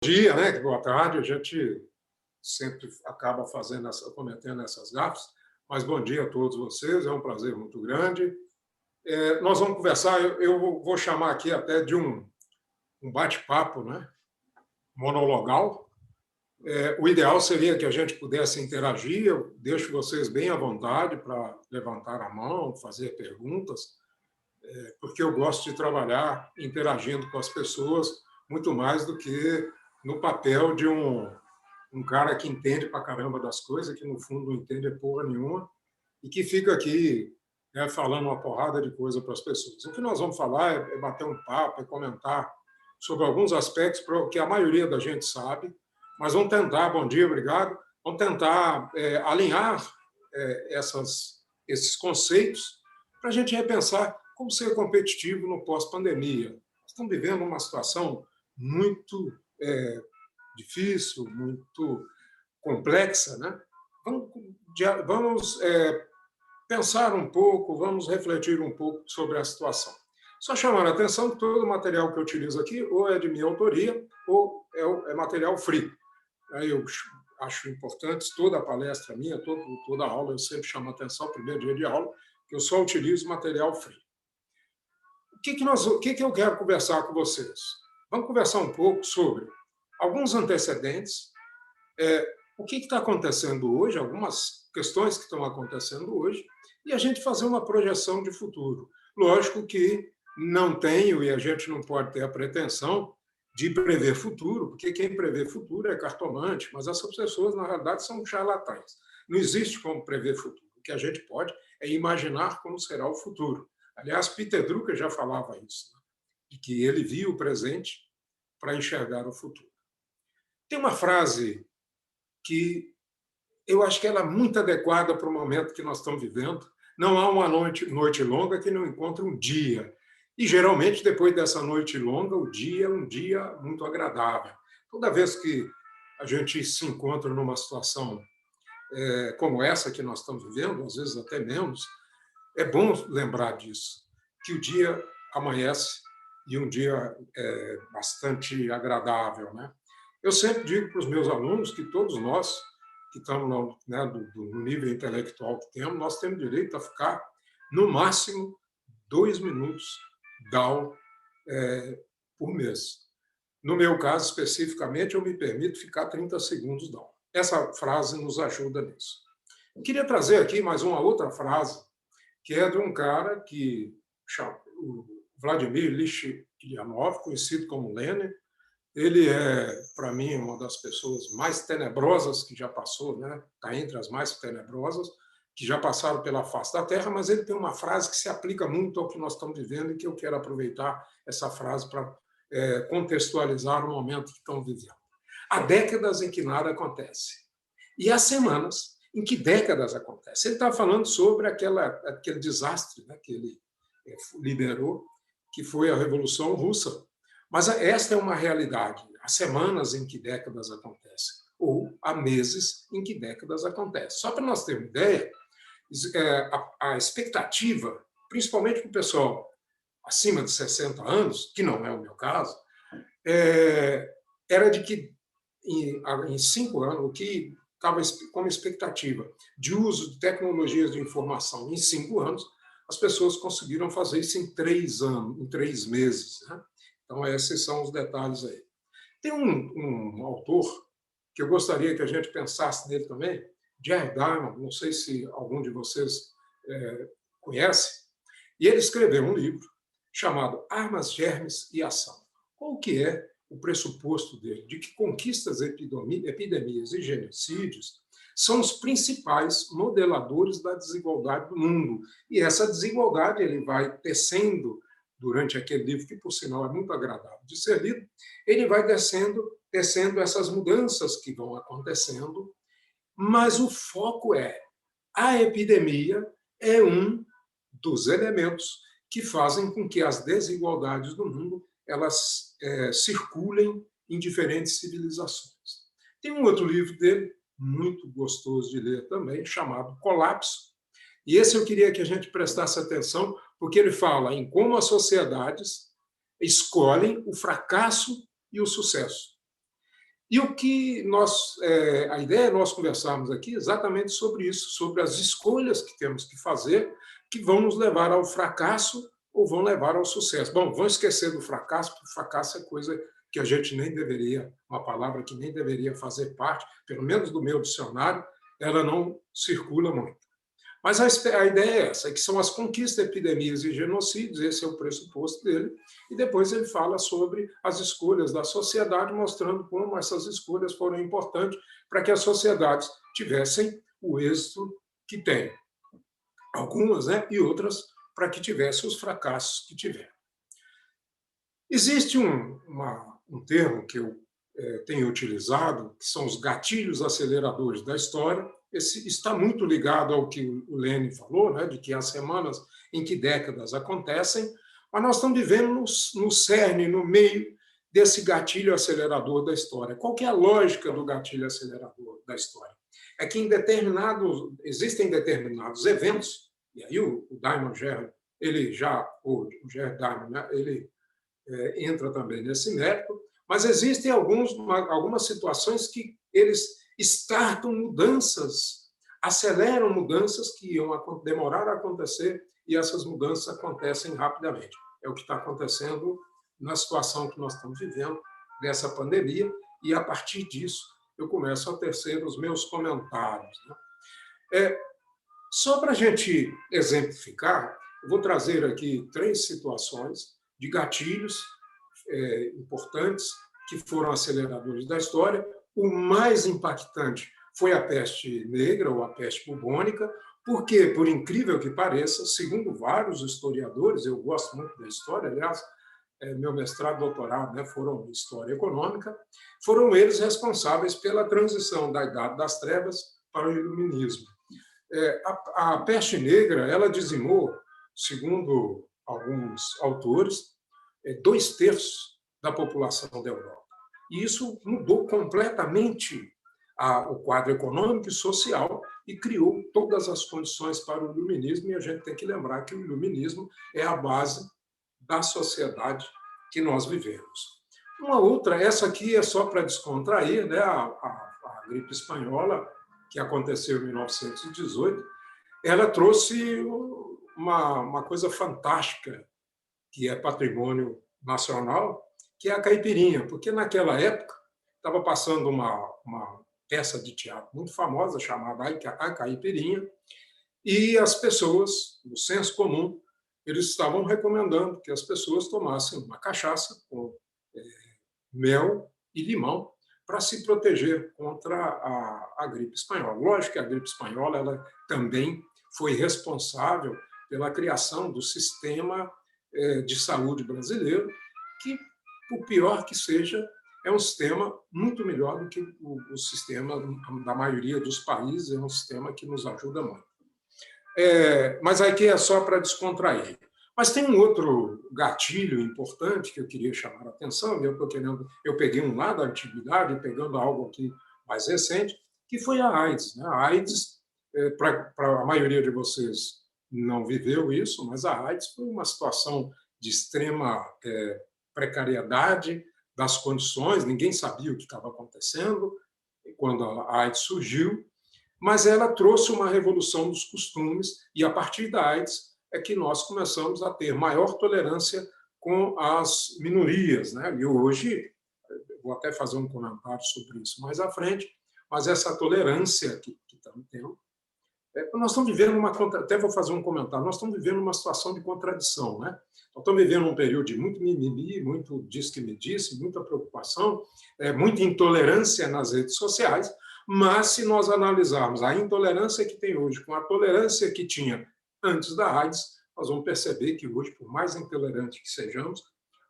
Dia, né? Boa tarde. A gente sempre acaba cometendo essas gafes, mas bom dia a todos vocês. É um prazer muito grande. Nós vamos conversar. Eu vou chamar aqui até de um bate-papo, né? Monologal. O ideal seria que a gente pudesse interagir. Eu deixo vocês bem à vontade para levantar a mão, fazer perguntas, porque eu gosto de trabalhar interagindo com as pessoas muito mais do que no papel de um cara que entende pra caramba das coisas, que no fundo não entende porra nenhuma, e que fica aqui, né, falando uma porrada de coisa para as pessoas. O que nós vamos falar é bater um papo, é comentar sobre alguns aspectos que a maioria da gente sabe, mas vamos tentar, bom dia, obrigado, vamos tentar alinhar esses conceitos para a gente repensar como ser competitivo no pós-pandemia. Nós estamos vivendo uma situação muito difícil, muito complexa, né? Vamos pensar um pouco, vamos refletir um pouco sobre a situação. Só chamando a atenção que todo o material que eu utilizo aqui ou é de minha autoria ou é material free. Aí eu acho importante, toda a palestra minha, toda a aula, eu sempre chamo a atenção, primeiro dia de aula, que eu só utilizo material free. O que eu quero conversar com vocês? Vamos conversar um pouco sobre alguns antecedentes, o que está acontecendo hoje, algumas questões que estão acontecendo hoje, e a gente fazer uma projeção de futuro. Lógico que não tenho, e a gente não pode ter a pretensão de prever futuro, porque quem prevê futuro é cartomante, mas essas pessoas, na realidade, são charlatães. Não existe como prever futuro. O que a gente pode é imaginar como será o futuro. Aliás, Peter Drucker já falava isso, né? De que ele via o presente para enxergar o futuro. Tem uma frase que eu acho que ela é muito adequada para o momento que nós estamos vivendo. Não há uma noite longa que não encontre um dia. E, geralmente, depois dessa noite longa, o dia é um dia muito agradável. Toda vez que a gente se encontra numa situação como essa que nós estamos vivendo, às vezes até menos, é bom lembrar disso, que o dia amanhece e um dia bastante agradável, né? Eu sempre digo para os meus alunos que todos nós que estamos no nível intelectual que temos, nós temos direito a ficar, no máximo, 2 minutos down por mês. No meu caso, especificamente, eu me permito ficar 30 segundos down. Essa frase nos ajuda nisso. Eu queria trazer aqui mais uma outra frase, que é de um cara que chama o Vladimir Ilyich Ulyanov, conhecido como Lenin. Ele é, para mim, uma das pessoas mais tenebrosas que já passou, né? Está entre as mais tenebrosas, que já passaram pela face da Terra, mas ele tem uma frase que se aplica muito ao que nós estamos vivendo e que eu quero aproveitar essa frase para contextualizar o momento que estamos vivendo. Há décadas em que nada acontece. E há semanas em que décadas acontece. Ele está falando sobre aquele desastre, né, que ele liderou, que foi a Revolução Russa. Mas esta é uma realidade. Há semanas em que décadas acontecem, ou há meses em que décadas acontecem. Só para nós termos ideia, a expectativa, principalmente para o pessoal acima de 60 anos, que não é o meu caso, era de que em 5 anos, o que estava como expectativa de uso de tecnologias de informação em 5 anos, as pessoas conseguiram fazer isso em 3 anos, em 3 meses, né? Então, esses são os detalhes aí. Tem um autor que eu gostaria que a gente pensasse nele também, Jared Diamond, não sei se algum de vocês conhece, e ele escreveu um livro chamado Armas, Germes e Ação. Qual que é o pressuposto dele? De que conquistas, epidemias e genocídios são os principais modeladores da desigualdade do mundo. E essa desigualdade ele vai tecendo durante aquele livro, que, por sinal, é muito agradável de ser lido, ele vai tecendo essas mudanças que vão acontecendo, mas o foco a epidemia é um dos elementos que fazem com que as desigualdades do mundo elas circulem em diferentes civilizações. Tem um outro livro dele, muito gostoso de ler também, chamado Colapso, e esse eu queria que a gente prestasse atenção, porque ele fala em como as sociedades escolhem o fracasso e o sucesso. E o que a ideia é nós conversarmos aqui exatamente sobre isso, sobre as escolhas que temos que fazer, que vão nos levar ao fracasso ou vão levar ao sucesso. Bom, vamos esquecer do fracasso, porque o fracasso é coisa que a gente nem deveria, uma palavra que nem deveria fazer parte, pelo menos do meu dicionário, ela não circula muito. Mas a ideia é essa, que são as conquistas, epidemias e genocídios, esse é o pressuposto dele, e depois ele fala sobre as escolhas da sociedade, mostrando como essas escolhas foram importantes para que as sociedades tivessem o êxito que têm. Algumas, né? E outras para que tivessem os fracassos que tiveram. Existe um termo que eu tenho utilizado, que são os gatilhos aceleradores da história. Esse está muito ligado ao que o Lenin falou, né, de que há semanas em que décadas acontecem, mas nós estamos vivendo no cerne, no meio desse gatilho acelerador da história. Qual que é a lógica do gatilho acelerador da história? É que existem determinados eventos, e aí o Diamond Gerard, o Gerard Diamond, né, ele entra também nesse mérito, mas existem algumas situações que eles startam mudanças, aceleram mudanças que iam demorar a acontecer e essas mudanças acontecem rapidamente. É o que está acontecendo na situação que nós estamos vivendo, dessa pandemia, e a partir disso eu começo a tecer os meus comentários. Né? Só para a gente exemplificar, eu vou trazer aqui 3 situações de gatilhos importantes que foram aceleradores da história. O mais impactante foi a peste negra ou a peste bubônica, porque, por incrível que pareça, segundo vários historiadores, eu gosto muito da história, aliás, meu mestrado e doutorado, né, foram em História Econômica, foram eles responsáveis pela transição da Idade das Trevas para o Iluminismo. A peste negra, ela dizimou, segundo alguns autores, 2/3 da população da Europa. E isso mudou completamente o quadro econômico e social e criou todas as condições para o iluminismo, e a gente tem que lembrar que o iluminismo é a base da sociedade que nós vivemos. Uma outra, essa aqui é só para descontrair, né? A gripe espanhola, que aconteceu em 1918, ela trouxe uma coisa fantástica, que é patrimônio nacional, que é a caipirinha, porque naquela época estava passando uma peça de teatro muito famosa chamada A Caipirinha, e as pessoas, no senso comum, eles estavam recomendando que as pessoas tomassem uma cachaça com mel e limão para se proteger contra a gripe espanhola. Lógico que a gripe espanhola ela também foi responsável pela criação do sistema de saúde brasileiro, que, por pior que seja, é um sistema muito melhor do que o sistema da maioria dos países, é um sistema que nos ajuda muito. Mas aqui é só para descontrair. Mas tem um outro gatilho importante que eu queria chamar a atenção, eu peguei um lá da antiguidade, pegando algo aqui mais recente, que foi a AIDS. Né? A AIDS, para a maioria de vocês não viveu isso, mas a AIDS foi uma situação de extrema precariedade das condições, ninguém sabia o que estava acontecendo quando a AIDS surgiu, mas ela trouxe uma revolução dos costumes, e a partir da AIDS é que nós começamos a ter maior tolerância com as minorias. Né? E hoje, vou até fazer um comentário sobre isso mais à frente, mas essa tolerância que estamos tendo, nós estamos vivendo até vou fazer um comentário, nós estamos vivendo uma situação de contradição. Né? Nós estamos vivendo um período de muito mimimi, muito diz que me disse, muita preocupação, muita intolerância nas redes sociais, mas se nós analisarmos a intolerância que tem hoje com a tolerância que tinha antes da AIDS, nós vamos perceber que hoje, por mais intolerante que sejamos,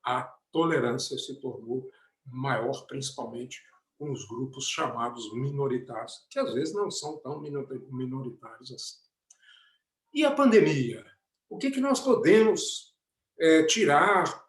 a tolerância se tornou maior, principalmente com os grupos chamados minoritários, que às vezes não são tão minoritários assim. E a pandemia? O que nós podemos tirar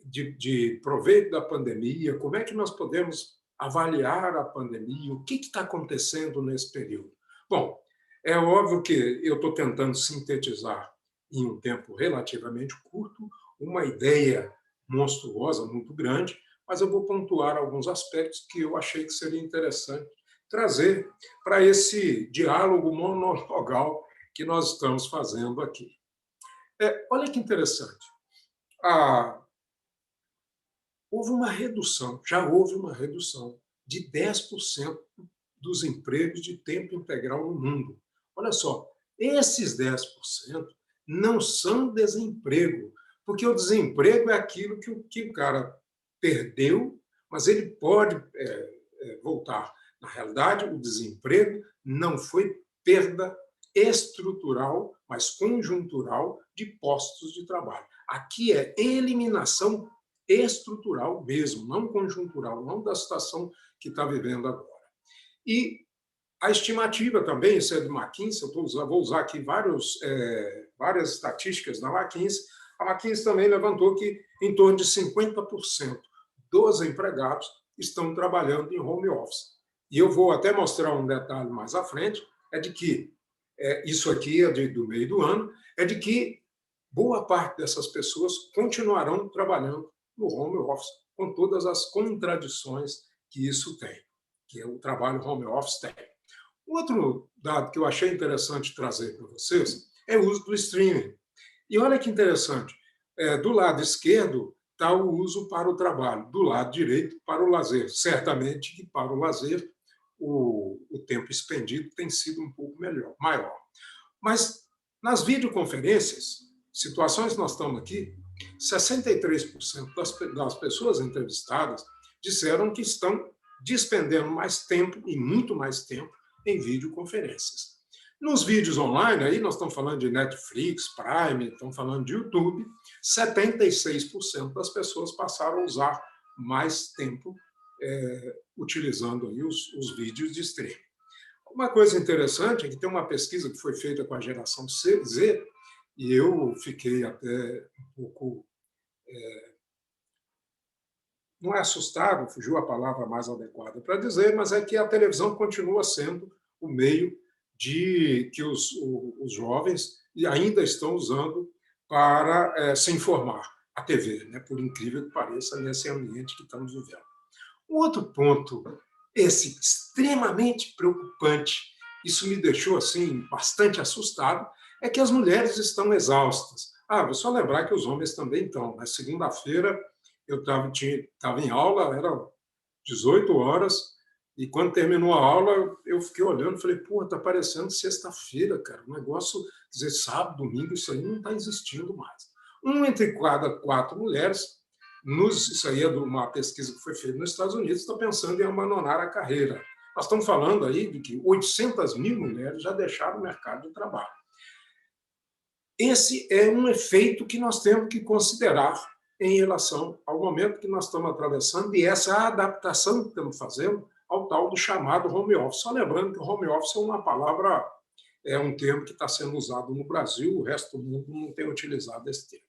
de proveito da pandemia? Como é que nós podemos avaliar a pandemia? O que está acontecendo nesse período? Bom, é óbvio que eu estou tentando sintetizar em um tempo relativamente curto uma ideia monstruosa, muito grande, mas eu vou pontuar alguns aspectos que eu achei que seria interessante trazer para esse diálogo monologal que nós estamos fazendo aqui. Olha que interessante. Ah, já houve uma redução de 10% dos empregos de tempo integral no mundo. Olha só, esses 10% não são desemprego, porque o desemprego é aquilo que o cara perdeu, mas ele pode voltar. Na realidade, o desemprego não foi perda estrutural, mas conjuntural de postos de trabalho. Aqui é eliminação estrutural mesmo, não conjuntural, não da situação que está vivendo agora. E a estimativa também, isso é do McKinsey, vou usar aqui várias estatísticas da McKinsey. A McKinsey também levantou que em torno de 50% dos empregados estão trabalhando em home office. E eu vou até mostrar um detalhe mais à frente, é de que, isso aqui é do meio do ano, é de que boa parte dessas pessoas continuarão trabalhando no home office, com todas as contradições que isso tem, que o trabalho home office tem. Outro dado que eu achei interessante trazer para vocês é o uso do streaming. E olha que interessante, do lado esquerdo está o uso para o trabalho, do lado direito para o lazer. Certamente que para o lazer o tempo expendido tem sido um pouco maior. Mas nas videoconferências, situações que nós estamos aqui, 63% das pessoas entrevistadas disseram que estão despendendo mais tempo, e muito mais tempo, em videoconferências. Nos vídeos online, aí nós estamos falando de Netflix, Prime, estamos falando de YouTube, 76% das pessoas passaram a usar mais tempo utilizando aí os vídeos de streaming. Uma coisa interessante é que tem uma pesquisa que foi feita com a geração Z, e eu fiquei até um pouco, não é assustado, fugiu a palavra mais adequada para dizer, mas é que a televisão continua sendo o meio que os jovens ainda estão usando para se informar, a TV, né? Por incrível que pareça, nesse ambiente que estamos vivendo. Um outro ponto, esse extremamente preocupante, isso me deixou assim bastante assustado, é que as mulheres estão exaustas. Vou só lembrar que os homens também estão. Na segunda-feira eu estava em aula, eram 18 horas, e quando terminou a aula eu fiquei olhando e falei, pô, está parecendo sexta-feira, cara. O negócio, dizer, sábado, domingo, isso aí não está existindo mais. Entre cada 4 mulheres, isso aí é de uma pesquisa que foi feita nos Estados Unidos, está pensando em abandonar a carreira. Nós estamos falando aí de que 800 mil mulheres já deixaram o mercado de trabalho. Esse é um efeito que nós temos que considerar em relação ao momento que nós estamos atravessando e essa adaptação que estamos fazendo ao tal do chamado home office. Só lembrando que o home office é uma palavra, é um termo que está sendo usado no Brasil, o resto do mundo não tem utilizado esse termo.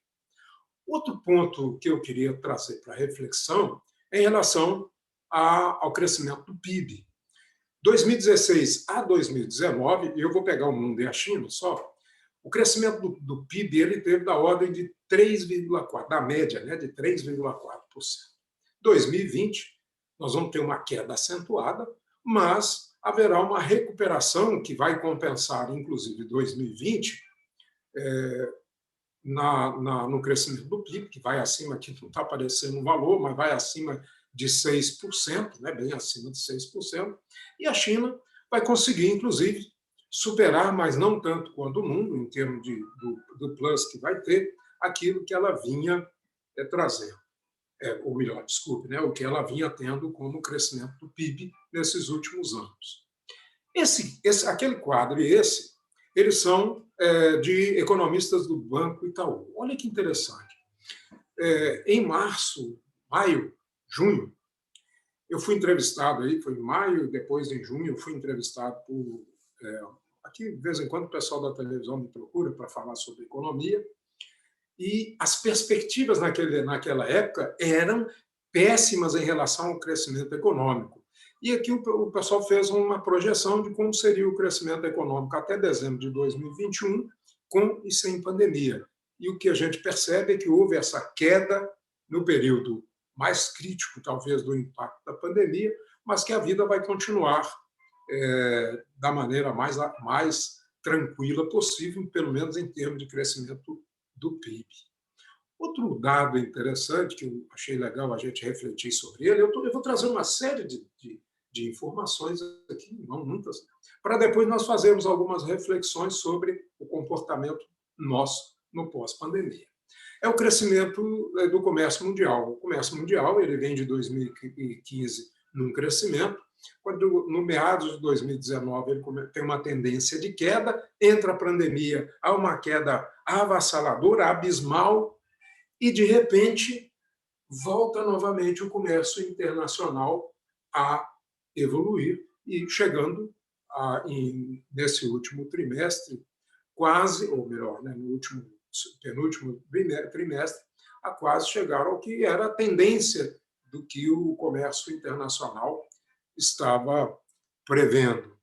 Outro ponto que eu queria trazer para reflexão é em relação ao crescimento do PIB. 2016 a 2019, e eu vou pegar o mundo e a China só, o crescimento do PIB ele teve da ordem de 3,4%, da média, né, de 3,4%. 2020, nós vamos ter uma queda acentuada, mas haverá uma recuperação que vai compensar, inclusive, 2020, no crescimento do PIB, que vai acima, aqui não está aparecendo um valor, mas vai acima de 6%, né, bem acima de 6%, e a China vai conseguir, inclusive, superar, mas não tanto quanto o mundo, em termos do plus que vai ter, aquilo que ela vinha trazendo. Ou melhor, desculpe, né, o que ela vinha tendo como crescimento do PIB nesses últimos anos. Aquele quadro e eles são de economistas do Banco Itaú. Olha que interessante. Em maio, junho, eu fui entrevistado aí, foi em maio, depois em junho, eu fui entrevistado por... aqui, de vez em quando, o pessoal da televisão me procura para falar sobre economia, e as perspectivas naquela época eram péssimas em relação ao crescimento econômico. E aqui o pessoal fez uma projeção de como seria o crescimento econômico até dezembro de 2021, com e sem pandemia. E o que a gente percebe é que houve essa queda no período mais crítico, talvez, do impacto da pandemia, mas que a vida vai continuar da maneira mais tranquila possível, pelo menos em termos de crescimento do PIB. Outro dado interessante, que eu achei legal a gente refletir sobre ele, eu vou trazer uma série de informações aqui, não muitas, para depois nós fazermos algumas reflexões sobre o comportamento nosso no pós-pandemia. É o crescimento do comércio mundial. O comércio mundial ele vem de 2015 num crescimento, quando no meados de 2019 ele tem uma tendência de queda, entra a pandemia, há uma queda avassaladora, abismal, e de repente volta novamente o comércio internacional a evoluir e chegando nesse último trimestre, quase, ou melhor, né, no penúltimo trimestre, a quase chegar ao que era a tendência do que o comércio internacional estava prevendo.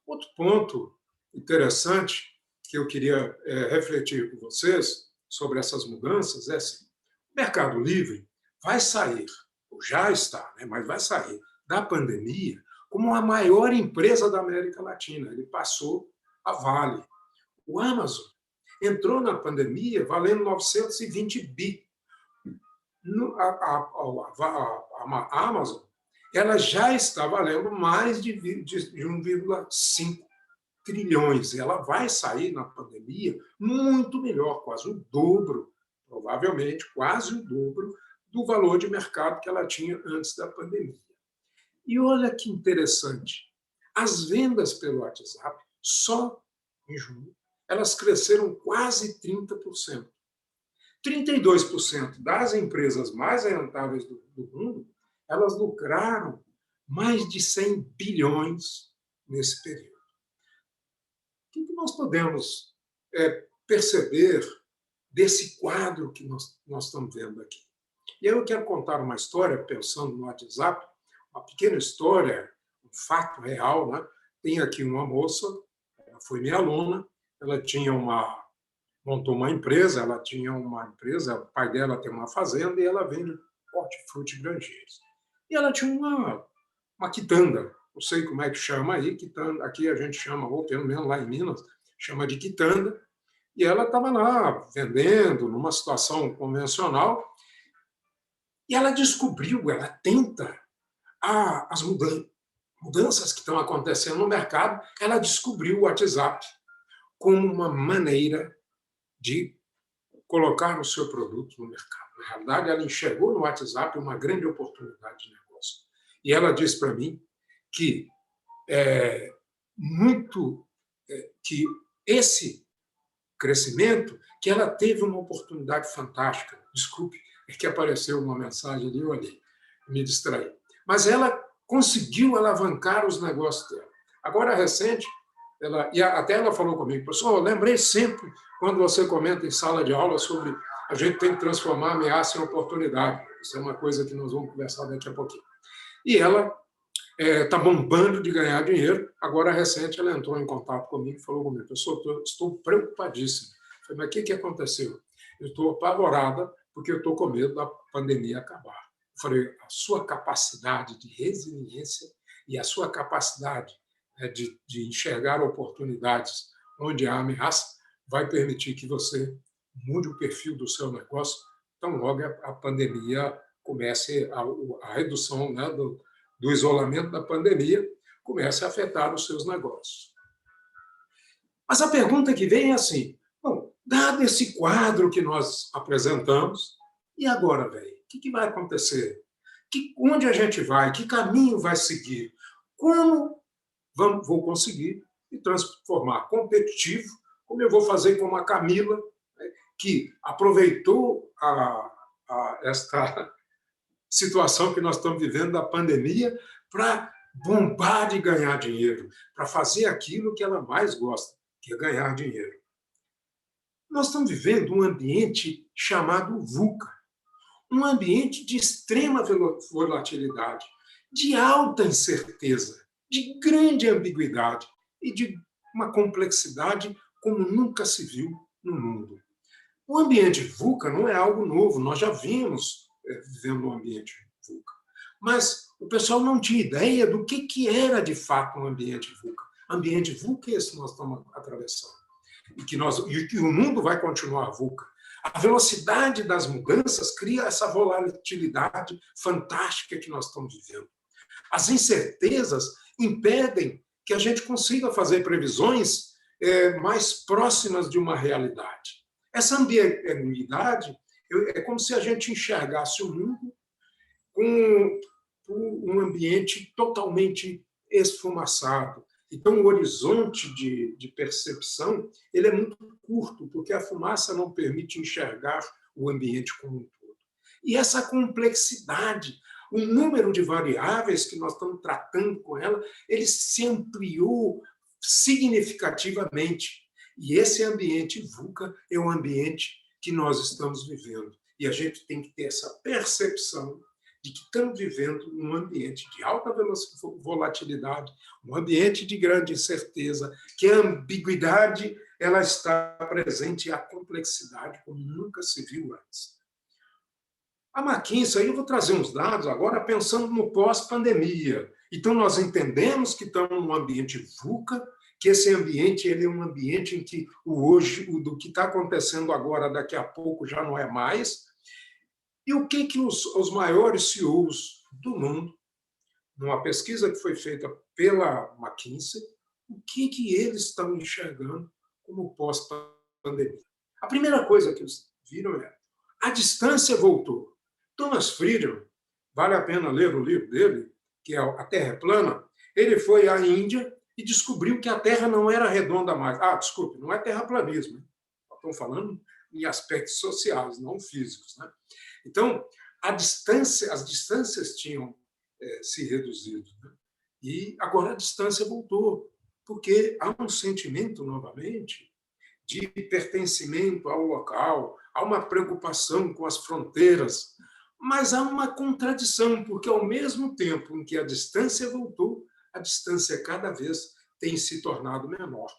Outro ponto interessante que eu queria refletir com vocês sobre essas mudanças é assim, o Mercado Livre vai sair, ou já está, né, mas vai sair da pandemia como a maior empresa da América Latina. Ele passou a Vale. O Amazon entrou na pandemia valendo 920 bi. A Amazon ela já está valendo mais de 1,5 trilhões. Ela vai sair na pandemia muito melhor, quase o dobro, provavelmente quase o dobro do valor de mercado que ela tinha antes da pandemia. E olha que interessante, as vendas pelo WhatsApp, só em junho, elas cresceram quase 30%. 32% das empresas mais rentáveis do mundo, elas lucraram mais de 100 bilhões nesse período. O que nós podemos perceber desse quadro que nós estamos vendo aqui? E aí eu quero contar uma história, pensando no WhatsApp, uma pequena história, um fato real, né? Tem aqui uma moça, ela foi minha aluna, ela montou uma empresa, o pai dela tem uma fazenda e ela vende hortifruti granjeiros. E ela tinha uma quitanda, não sei como é que chama aí, quitanda, aqui a gente chama, ou pelo menos lá em Minas, chama de quitanda, e ela estava lá vendendo, numa situação convencional, e ela descobriu, ela tenta as mudanças que estão acontecendo no mercado, ela descobriu o WhatsApp como uma maneira de colocar o seu produto no mercado. Na realidade, ela enxergou no WhatsApp uma grande oportunidade de negócio. E ela disse para mim que que esse crescimento, que ela teve uma oportunidade fantástica. Desculpe, é que apareceu uma mensagem ali, eu olhei, me distraí. Mas ela conseguiu alavancar os negócios dela. Agora, recente, até ela falou comigo, professor, eu lembrei sempre, quando você comenta em sala de aula, sobre a gente tem que transformar ameaça em oportunidade. Isso é uma coisa que nós vamos conversar daqui a pouquinho. E ela está bombando de ganhar dinheiro. Agora, recente, ela entrou em contato comigo e falou comigo, professor, estou preocupadíssima. Eu falei, mas o que aconteceu? Eu estou apavorada porque eu estou com medo da pandemia acabar. Eu falei, a sua capacidade de resiliência e a sua capacidade de enxergar oportunidades onde há ameaça vai permitir que você mude o perfil do seu negócio, então logo a pandemia comece, a redução, né, do isolamento da pandemia comece a afetar os seus negócios. Mas a pergunta que vem é assim, bom, dado esse quadro que nós apresentamos, e agora, velho? O que vai acontecer? Onde a gente vai? Que caminho vai seguir? Como vou conseguir me transformar competitivo, como eu vou fazer com a Camila, né, que aproveitou esta situação que nós estamos vivendo da pandemia para bombar de ganhar dinheiro, para fazer aquilo que ela mais gosta, que é ganhar dinheiro. Nós estamos vivendo um ambiente chamado VUCA, um ambiente de extrema volatilidade, de alta incerteza, de grande ambiguidade e de uma complexidade como nunca se viu no mundo. O ambiente VUCA não é algo novo, nós já vimos vivendo um ambiente VUCA. Mas o pessoal não tinha ideia do que era, de fato, um ambiente VUCA. Ambiente VUCA é esse que nós estamos atravessando. E que o mundo vai continuar VUCA. A velocidade das mudanças cria essa volatilidade fantástica que nós estamos vivendo. As incertezas impedem que a gente consiga fazer previsões mais próximas de uma realidade. Essa ambiguidade é como se a gente enxergasse o mundo com um ambiente totalmente esfumaçado. Então, o horizonte de percepção ele é muito curto, porque a fumaça não permite enxergar o ambiente como um todo. E essa complexidade, o número de variáveis que nós estamos tratando com ela, ele se ampliou significativamente. E esse ambiente VUCA é o ambiente que nós estamos vivendo. E a gente tem que ter essa percepção de que estamos vivendo num ambiente de alta volatilidade, um ambiente de grande incerteza, que a ambiguidade ela está presente e a complexidade como nunca se viu antes. A McKinsey, aí eu vou trazer uns dados agora pensando no pós-pandemia. Então, nós entendemos que estamos num ambiente VUCA, que esse ambiente ele é um ambiente em que o hoje, o do que está acontecendo agora, daqui a pouco já não é mais. E o que os maiores CEOs do mundo, numa pesquisa que foi feita pela McKinsey, o que eles estão enxergando como pós-pandemia? A primeira coisa que eles viram é a distância voltou. Thomas Friedman, vale a pena ler o livro dele, que é A Terra é Plana. Ele foi à Índia e descobriu que a Terra não era redonda mais. Desculpe, não é terraplanismo. Estamos falando em aspectos sociais, não físicos, né? Então, as distâncias tinham se reduzido. Né? E agora a distância voltou, porque há um sentimento, novamente, de pertencimento ao local, há uma preocupação com as fronteiras, mas há uma contradição, porque ao mesmo tempo em que a distância voltou, a distância cada vez tem se tornado menor.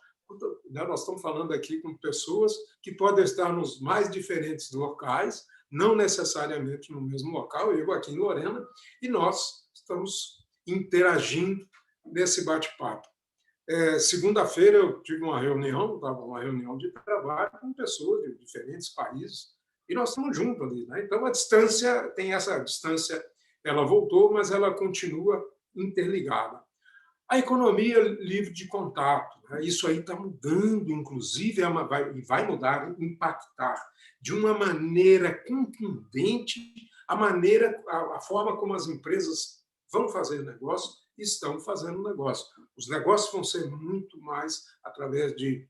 Nós estamos falando aqui com pessoas que podem estar nos mais diferentes locais, não necessariamente no mesmo local, eu aqui em Lorena, e nós estamos interagindo nesse bate-papo. Segunda-feira eu tive uma reunião de trabalho com pessoas de diferentes países, e nós estamos juntos ali. Né? Então, a distância, ela voltou, mas ela continua interligada. A economia livre de contato, né? Isso aí está mudando, inclusive, vai mudar, impactar de uma maneira contundente a forma como as empresas vão fazer negócio e estão fazendo negócio. Os negócios vão ser muito mais através de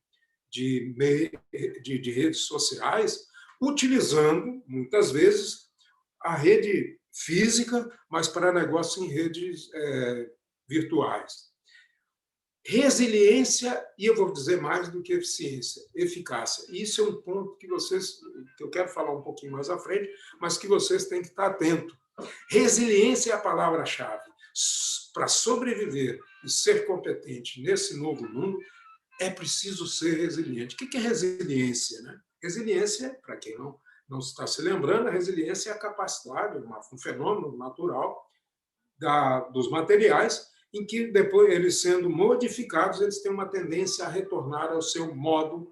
redes sociais, utilizando, muitas vezes, a rede física, mas para negócio em redes virtuais. Resiliência, e eu vou dizer mais do que eficácia. Isso é um ponto que eu quero falar um pouquinho mais à frente, mas que vocês têm que estar atentos. Resiliência é a palavra-chave. Para sobreviver e ser competente nesse novo mundo, é preciso ser resiliente. O que é resiliência? Né? Resiliência, para quem não está se lembrando, a resiliência é a capacidade, um fenômeno natural dos materiais, em que depois eles sendo modificados, eles têm uma tendência a retornar ao seu modo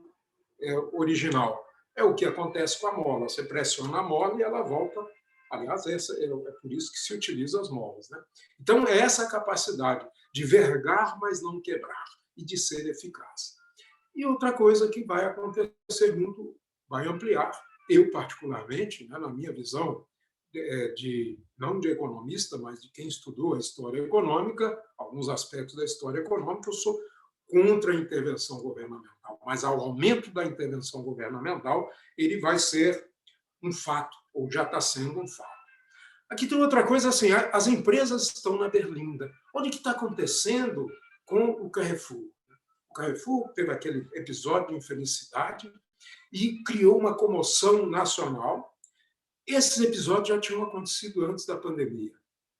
original. É o que acontece com a mola. Você pressiona a mola e ela volta. Aliás, é por isso que se utiliza as molas. Né? Então, é essa capacidade de vergar, mas não quebrar, e de ser eficaz. E outra coisa que vai acontecer muito, vai ampliar, eu particularmente, né, na minha visão, não de economista, mas de quem estudou a história econômica, alguns aspectos da história econômica, eu sou contra a intervenção governamental, mas ao aumento da intervenção governamental, ele vai ser um fato, ou já está sendo um fato. Aqui tem outra coisa, assim, as empresas estão na berlinda. Onde que está acontecendo com o Carrefour? O Carrefour teve aquele episódio de infelicidade e criou uma comoção nacional. Esses episódios já tinham acontecido antes da pandemia.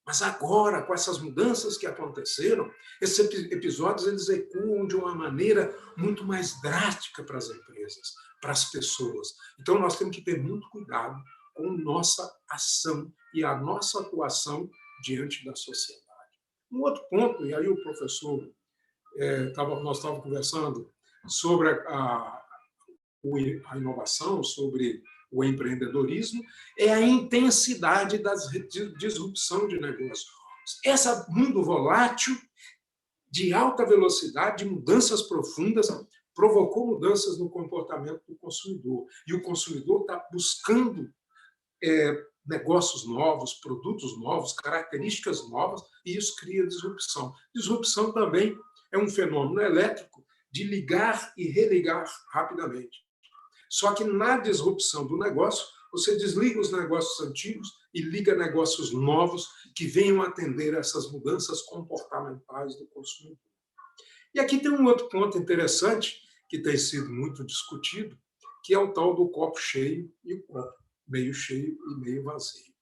Mas agora, com essas mudanças que aconteceram, esses episódios eles ecoam de uma maneira muito mais drástica para as empresas, para as pessoas. Então, nós temos que ter muito cuidado com nossa ação e a nossa atuação diante da sociedade. Um outro ponto, e aí o professor, nós estávamos conversando sobre a inovação, sobre o empreendedorismo, é a intensidade da disrupção de negócio. Esse mundo volátil, de alta velocidade, de mudanças profundas, provocou mudanças no comportamento do consumidor. E o consumidor está buscando negócios novos, produtos novos, características novas, e isso cria disrupção. Disrupção também é um fenômeno elétrico de ligar e religar rapidamente. Só que na disrupção do negócio, você desliga os negócios antigos e liga negócios novos que venham atender essas mudanças comportamentais do consumidor. E aqui tem um outro ponto interessante que tem sido muito discutido, que é o tal do copo cheio e o copo meio cheio e meio vazio.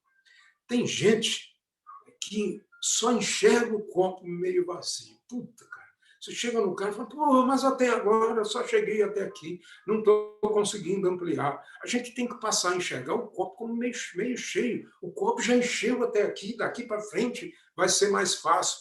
Tem gente que só enxerga o copo meio vazio. Puta, cara. Você chega no cara e fala, pô, mas até agora eu só cheguei até aqui, não estou conseguindo ampliar. A gente tem que passar a enxergar o copo como meio cheio. O copo já encheu até aqui, daqui para frente vai ser mais fácil.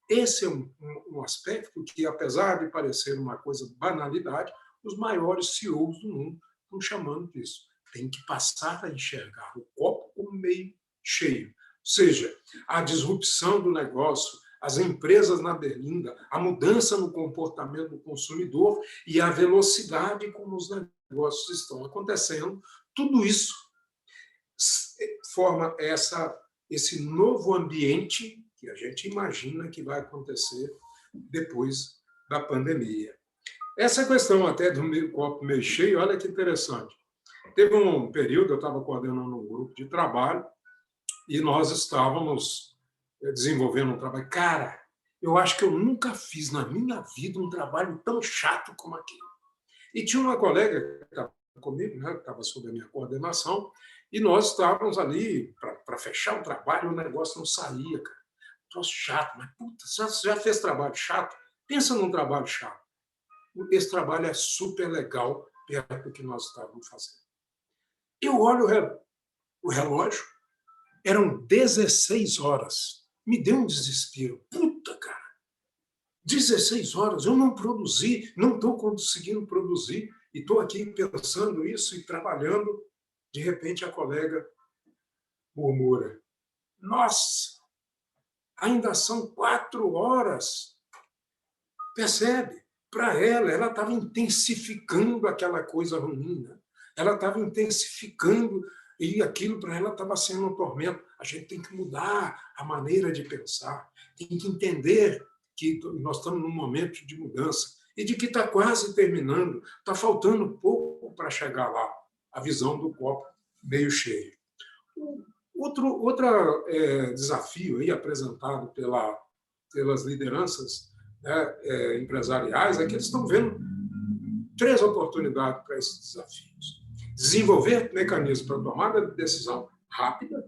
Esse é um aspecto que, apesar de parecer uma coisa banalidade, os maiores CEOs do mundo estão chamando disso. Tem que passar a enxergar o copo como meio cheio. Ou seja, a disrupção do negócio, as empresas na berlinda, a mudança no comportamento do consumidor e a velocidade como os negócios estão acontecendo, tudo isso forma esse novo ambiente que a gente imagina que vai acontecer depois da pandemia. Essa questão até do copo meio cheio, olha que interessante. Teve um período, eu estava coordenando um grupo de trabalho e nós estávamos desenvolvendo um trabalho. Cara, eu acho que eu nunca fiz na minha vida um trabalho tão chato como aquele. E tinha uma colega que estava comigo, né, que estava sob a minha coordenação, e nós estávamos ali para fechar o trabalho, o negócio não saía, cara. Troço chato, mas puta, você já fez trabalho chato? Pensa num trabalho chato. Esse trabalho é super legal perto do que nós estávamos fazendo. Eu olho o relógio, eram 16 horas. Me deu um desespero. Puta, cara, 16 horas, eu não produzi, não estou conseguindo produzir, e estou aqui pensando isso e trabalhando. De repente, a colega murmura, nossa, ainda são 4 horas. Percebe? Para ela estava intensificando aquela coisa ruim. Né? Ela estava intensificando e aquilo para ela estava sendo um tormento. A gente tem que mudar a maneira de pensar, tem que entender que nós estamos num momento de mudança e de que está quase terminando, está faltando pouco para chegar lá, a visão do copo meio cheio. Outro desafio aí apresentado pelas lideranças, né, empresariais é que eles estão vendo 3 oportunidades para esses desafios. Desenvolver mecanismos para tomada de decisão rápida,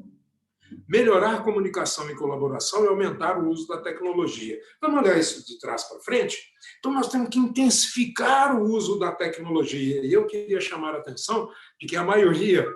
melhorar a comunicação e colaboração e aumentar o uso da tecnologia. Vamos olhar isso de trás para frente? Então, nós temos que intensificar o uso da tecnologia. E eu queria chamar a atenção de que a maioria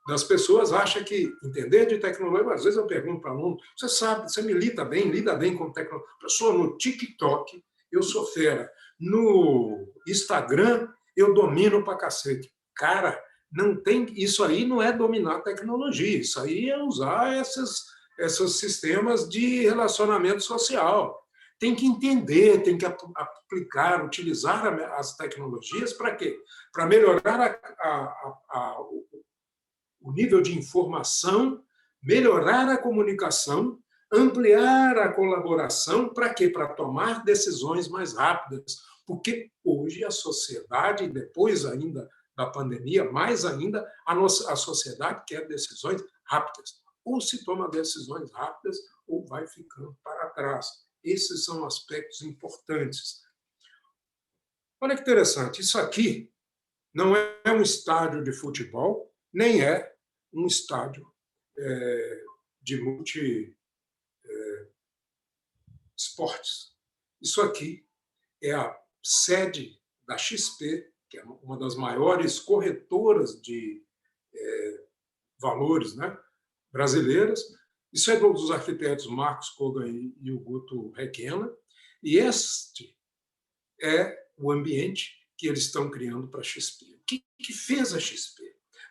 das pessoas acha que entender de tecnologia, às vezes eu pergunto para aluno, você sabe, você lida bem com tecnologia. Pessoa, no TikTok, eu sou fera. No Instagram, eu domino pra cacete. Cara, não tem, isso aí não é dominar a tecnologia, isso aí é usar esses sistemas de relacionamento social. Tem que entender, tem que aplicar, utilizar as tecnologias para quê? Para melhorar o nível de informação, melhorar a comunicação, ampliar a colaboração, para quê? Para tomar decisões mais rápidas, porque hoje a sociedade, depois ainda da pandemia, mais ainda, a sociedade quer decisões rápidas. Ou se toma decisões rápidas, ou vai ficando para trás. Esses são aspectos importantes. Olha que interessante, isso aqui não é um estádio de futebol, nem é um estádio de multi-esportes. Isso aqui é a sede da XP, que é uma das maiores corretoras de valores, né, brasileiras. Isso é dos arquitetos Marcos Kogan e o Guto Requena, e este é o ambiente que eles estão criando para a XP. O que fez a XP?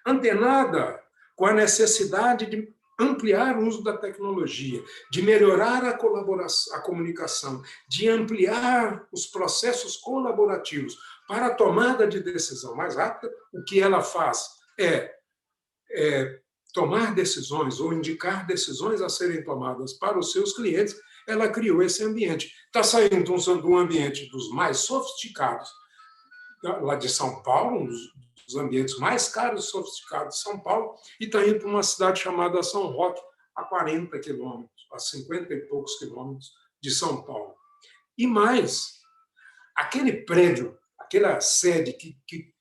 Antenada com a necessidade de ampliar o uso da tecnologia, de melhorar a colaboração, a comunicação, de ampliar os processos colaborativos para a tomada de decisão mais rápida, o que ela faz é tomar decisões ou indicar decisões a serem tomadas para os seus clientes. Ela criou esse ambiente. Está saindo de um ambiente dos mais sofisticados, lá de São Paulo, um dos ambientes mais caros e sofisticados de São Paulo, e está indo para uma cidade chamada São Roque, a 40 quilômetros, a 50 e poucos quilômetros de São Paulo. E mais, aquele prédio, aquela sede que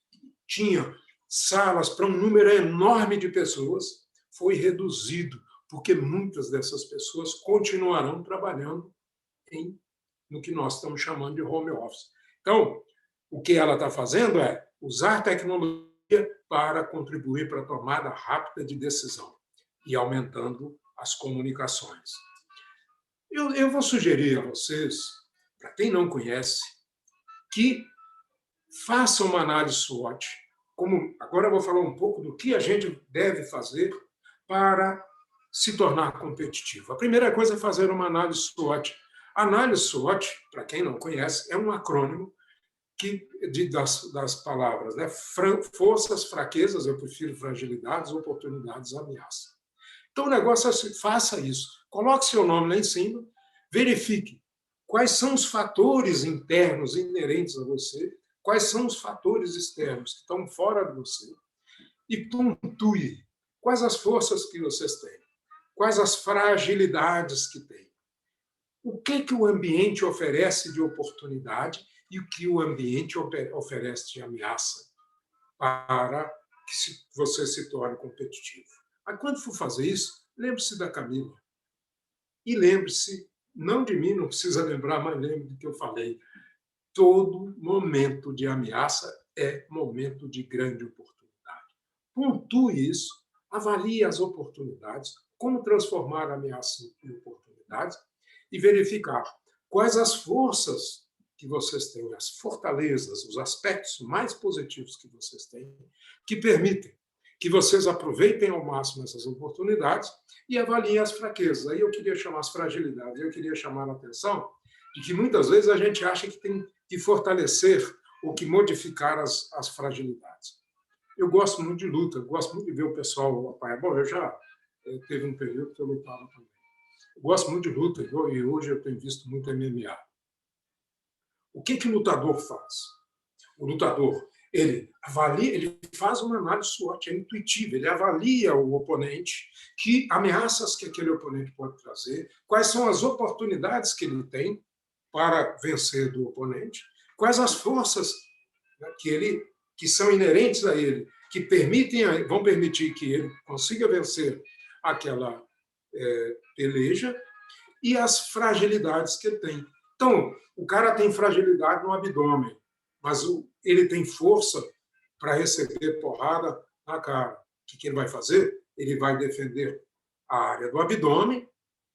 tinha salas para um número enorme de pessoas, foi reduzido, porque muitas dessas pessoas continuarão trabalhando no que nós estamos chamando de home office. Então, o que ela está fazendo é usar tecnologia para contribuir para a tomada rápida de decisão e aumentando as comunicações. Eu vou sugerir a vocês, para quem não conhece, que façam uma análise SWOT. Agora eu vou falar um pouco do que a gente deve fazer para se tornar competitivo. A primeira coisa é fazer uma análise SWOT. A análise SWOT, para quem não conhece, é um acrônimo das palavras, né? Forças, fraquezas, eu prefiro fragilidades, oportunidades, ameaças. Então, o negócio é faça isso. Coloque seu nome lá em cima, verifique quais são os fatores internos inerentes a você, quais são os fatores externos que estão fora de você, e pontue quais as forças que vocês têm, quais as fragilidades que têm. O que o ambiente oferece de oportunidade e o que o ambiente oferece de ameaça para que você se torne competitivo. Mas quando for fazer isso, lembre-se da Camila. E lembre-se, não de mim, não precisa lembrar, mas lembre do que eu falei. Todo momento de ameaça é momento de grande oportunidade. Pontue isso, avalie as oportunidades, como transformar a ameaça em oportunidades e verificar quais as forças que vocês têm, as fortalezas, os aspectos mais positivos que vocês têm, que permitem que vocês aproveitem ao máximo essas oportunidades e avaliem as fraquezas. Aí eu queria chamar as fragilidades, eu queria chamar a atenção de que muitas vezes a gente acha que tem que fortalecer ou que modificar as fragilidades. Eu gosto muito de luta, gosto muito de ver o pessoal apanhar. Bom, eu já teve um período que eu lutava também. Eu gosto muito de luta e hoje eu tenho visto muito MMA. O que o lutador faz? O lutador, ele avalia, ele faz uma análise SWOT, é intuitiva, ele avalia o oponente, que ameaças que aquele oponente pode trazer, quais são as oportunidades que ele tem para vencer do oponente, quais as forças, né, que são inerentes a ele, que vão permitir que ele consiga vencer aquela peleja, e as fragilidades que ele tem. Então, o cara tem fragilidade no abdômen, mas ele tem força para receber porrada na cara. O que ele vai fazer? Ele vai defender a área do abdômen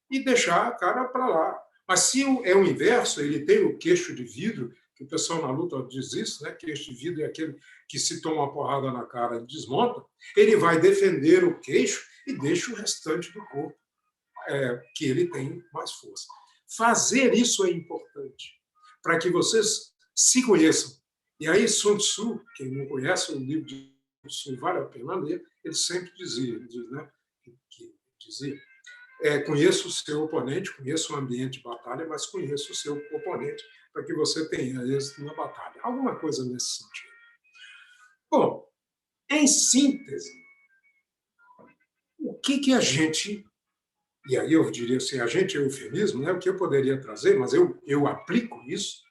e deixar a cara para lá. Mas se é o inverso, ele tem o queixo de vidro, que o pessoal na luta diz isso, né? Queixo de vidro é aquele que se toma uma porrada na cara e desmonta, ele vai defender o queixo e deixa o restante do corpo que ele tem mais força. Fazer isso é importante, para que vocês se conheçam. E aí, Sun Tzu, quem não conhece o livro de Sun Tzu, vale a pena ler, ele sempre dizia, conheça o seu oponente, conheça o ambiente de batalha, mas conheça o seu oponente, para que você tenha êxito na batalha. Alguma coisa nesse sentido. Bom, em síntese, o que a gente... E aí eu diria assim, a gente é eufemismo, né? O que eu poderia trazer, mas eu aplico isso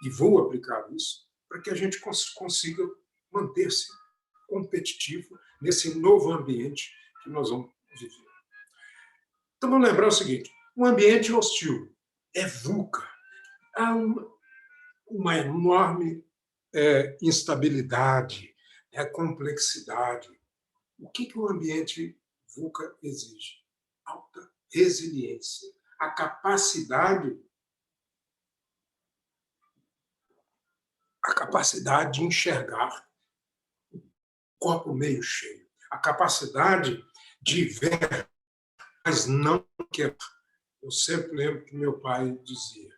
e vou aplicar isso para que a gente consiga manter-se competitivo nesse novo ambiente que nós vamos viver. Então, vamos lembrar o seguinte, um ambiente hostil é VUCA. Há uma enorme instabilidade, complexidade. O que o ambiente VUCA exige alta resiliência, a capacidade de enxergar o copo meio cheio, a capacidade de ver, mas não quebrar. Eu sempre lembro que meu pai dizia,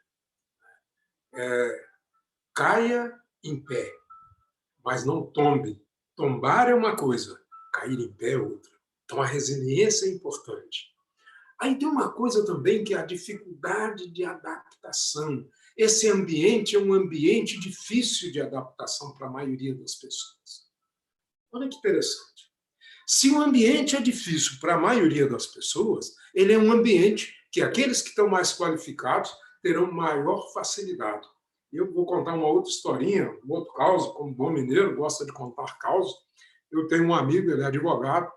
caia em pé, mas não tombe. Tombar é uma coisa, cair em pé é outra. Então, a resiliência é importante. Aí tem uma coisa também que é a dificuldade de adaptação. Esse ambiente é um ambiente difícil de adaptação para a maioria das pessoas. Olha que interessante. Se o ambiente é difícil para a maioria das pessoas, ele é um ambiente que aqueles que estão mais qualificados terão maior facilidade. Eu vou contar uma outra historinha, um outro caso, como bom mineiro, gosta de contar causos. Eu tenho um amigo, ele é advogado,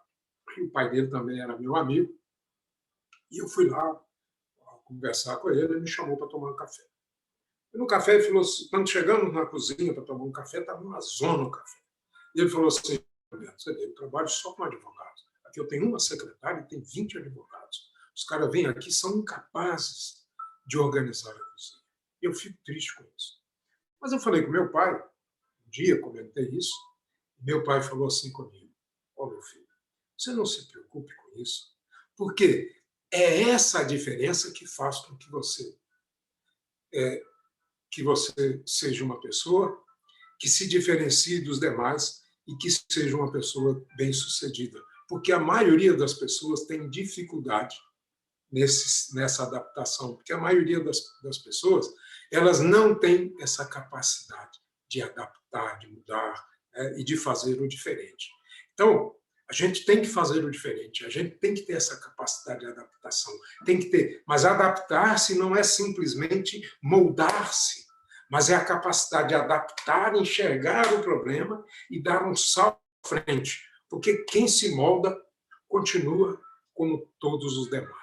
e o pai dele também era meu amigo, e eu fui lá conversar com ele, ele me chamou para tomar um café. E no café, ele falou assim, quando chegamos na cozinha para tomar um café, estava uma zona o café. E ele falou assim, você vê, eu trabalho só com advogados. Aqui eu tenho uma secretária e tem 20 advogados. Os caras vêm aqui, são incapazes de organizar a cozinha. Eu fico triste com isso. Mas eu falei com meu pai, um dia comentei isso, e meu pai falou assim comigo, meu filho, você não se preocupe com isso, porque é essa a diferença que faz com que você seja uma pessoa que se diferencie dos demais e que seja uma pessoa bem-sucedida. Porque a maioria das pessoas tem dificuldade nessa adaptação, porque a maioria das pessoas elas não têm essa capacidade de adaptar, de mudar, e de fazer o diferente. Então, a gente tem que fazer o diferente, a gente tem que ter essa capacidade de adaptação, tem que ter. Mas adaptar-se não é simplesmente moldar-se, mas é a capacidade de adaptar, enxergar o problema e dar um salto à frente, porque quem se molda continua como todos os demais.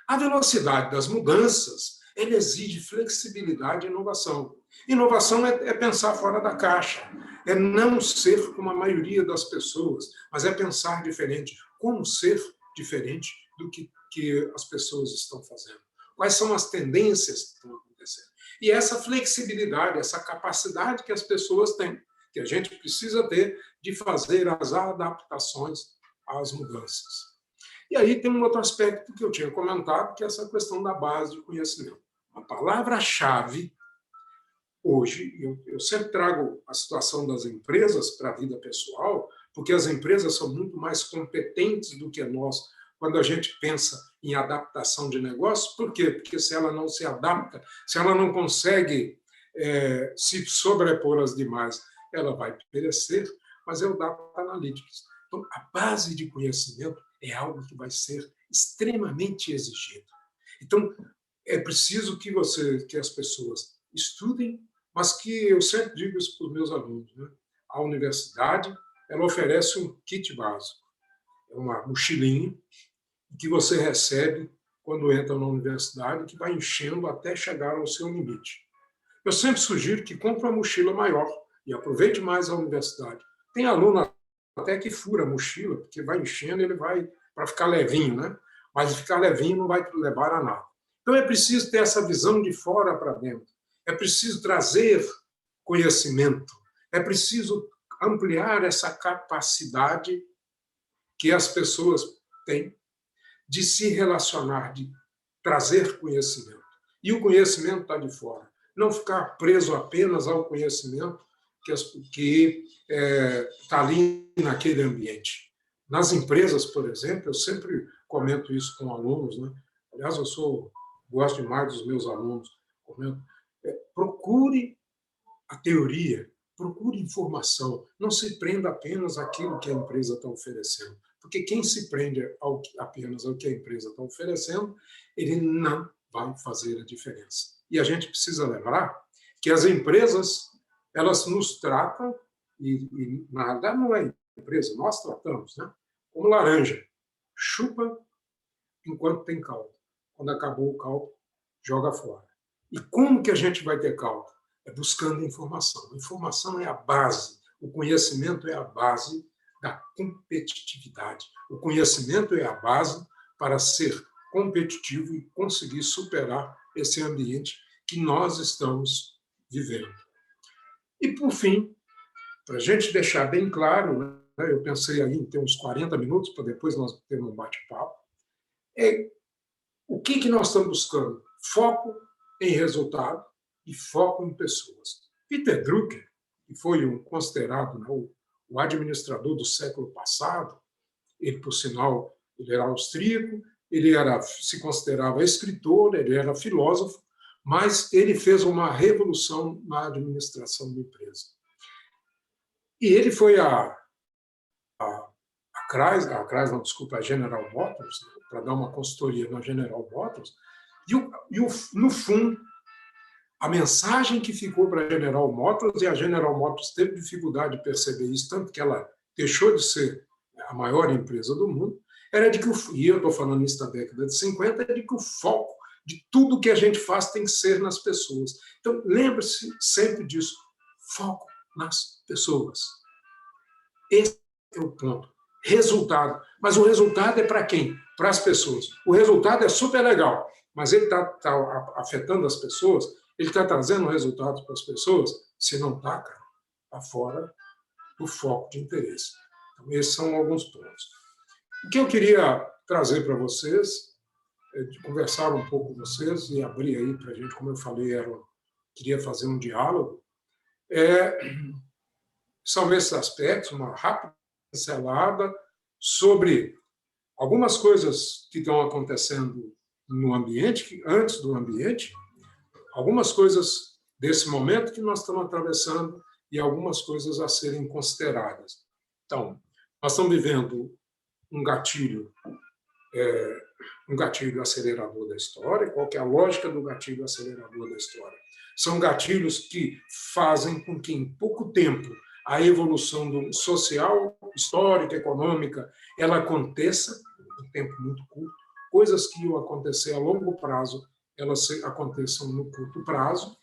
A velocidade das mudanças ela exige flexibilidade e inovação. Inovação é pensar fora da caixa, é não ser como a maioria das pessoas, mas é pensar diferente. Como ser diferente do que as pessoas estão fazendo? Quais são as tendências que estão acontecendo? E essa flexibilidade, essa capacidade que as pessoas têm, que a gente precisa ter de fazer as adaptações às mudanças. E aí tem um outro aspecto que eu tinha comentado, que é essa questão da base de conhecimento. A palavra-chave, hoje, eu sempre trago a situação das empresas para a vida pessoal, porque as empresas são muito mais competentes do que nós quando a gente pensa em adaptação de negócio. Por quê? Porque se ela não se adapta, se ela não consegue se sobrepor às demais, ela vai perecer, mas é o Data Analytics. Então, a base de conhecimento é algo que vai ser extremamente exigido. Então, é preciso que as pessoas estudem, mas que eu sempre digo isso para os meus alunos, né? A universidade ela oferece um kit básico, é uma mochilinha que você recebe quando entra na universidade, que vai enchendo até chegar ao seu limite. Eu sempre sugiro que compre uma mochila maior e aproveite mais a universidade. Tem aluno até que fura a mochila, porque vai enchendo, ele vai para ficar levinho, né? Mas ficar levinho não vai levar a nada. Então é preciso ter essa visão de fora para dentro. É preciso trazer conhecimento. É preciso ampliar essa capacidade que as pessoas têm de se relacionar, de trazer conhecimento. E o conhecimento está de fora. Não ficar preso apenas ao conhecimento que está ali naquele ambiente. Nas empresas, por exemplo, eu sempre comento isso com alunos, né? Aliás, gosto demais dos meus alunos. Procure a teoria, procure informação, não se prenda apenas àquilo que a empresa está oferecendo, porque quem se prende apenas ao que a empresa está oferecendo, ele não vai fazer a diferença. E a gente precisa lembrar que as empresas, elas nos tratam, e na realidade não é empresa, nós tratamos, né? Como laranja, chupa enquanto tem caldo. Quando acabou o caldo, joga fora. E como que a gente vai ter caldo? É buscando informação. A informação é a base, o conhecimento é a base da competitividade. O conhecimento é a base para ser competitivo e conseguir superar esse ambiente que nós estamos vivendo. E, por fim, para a gente deixar bem claro, né, eu pensei aí em ter uns 40 minutos para depois nós termos um bate-papo, o que nós estamos buscando? Foco em resultado e foco em pessoas. Peter Drucker, que foi considerado, né, o administrador do século passado, ele, por sinal, ele era austríaco, ele se considerava escritor, ele era filósofo, mas ele fez uma revolução na administração da empresa. E ele foi a General Motors, para dar uma consultoria na General Motors, no fundo, a mensagem que ficou para a General Motors, e a General Motors teve dificuldade de perceber isso, tanto que ela deixou de ser a maior empresa do mundo, era de que, e eu estou falando isso da década de 50, é de que o foco de tudo que a gente faz tem que ser nas pessoas. Então, lembre-se sempre disso, foco nas pessoas. Esse é o ponto. Resultado. Mas o resultado é para quem? Para as pessoas. O resultado é super legal, mas ele está afetando as pessoas, ele está trazendo resultados para as pessoas, se não está, cara, está fora do foco de interesse. Então, esses são alguns pontos. O que eu queria trazer para vocês, de conversar um pouco com vocês e abrir aí para a gente, como eu falei, queria fazer um diálogo, são esses aspectos, uma rápida pincelada sobre algumas coisas que estão acontecendo no ambiente, antes do ambiente, algumas coisas desse momento que nós estamos atravessando e algumas coisas a serem consideradas. Então, nós estamos vivendo um gatilho acelerador da história. Qual que é a lógica do gatilho acelerador da história? São gatilhos que fazem com que, em pouco tempo, a evolução social, histórica, econômica, ela aconteça em tempo muito curto. Coisas que iam acontecer a longo prazo, elas aconteçam no curto prazo.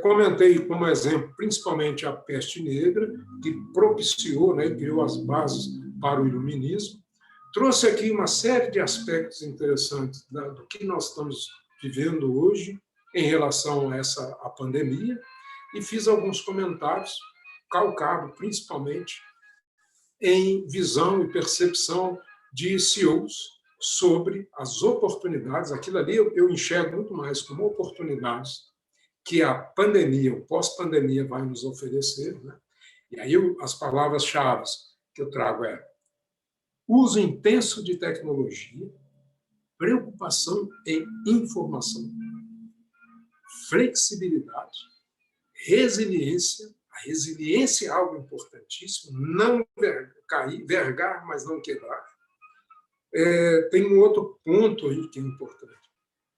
Comentei como exemplo, principalmente a peste negra, que propiciou, né, criou as bases para o iluminismo. Trouxe aqui uma série de aspectos interessantes do que nós estamos vivendo hoje em relação a pandemia e fiz alguns comentários calcados principalmente em visão e percepção de CEOs sobre as oportunidades. Aquilo ali eu enxergo muito mais como oportunidades que a pandemia, o pós-pandemia vai nos oferecer, né? E aí as palavras-chave que eu trago uso intenso de tecnologia, preocupação em informação, flexibilidade, resiliência. A resiliência é algo importantíssimo, não cair, vergar, mas não quebrar. Tem um outro ponto aí que é importante,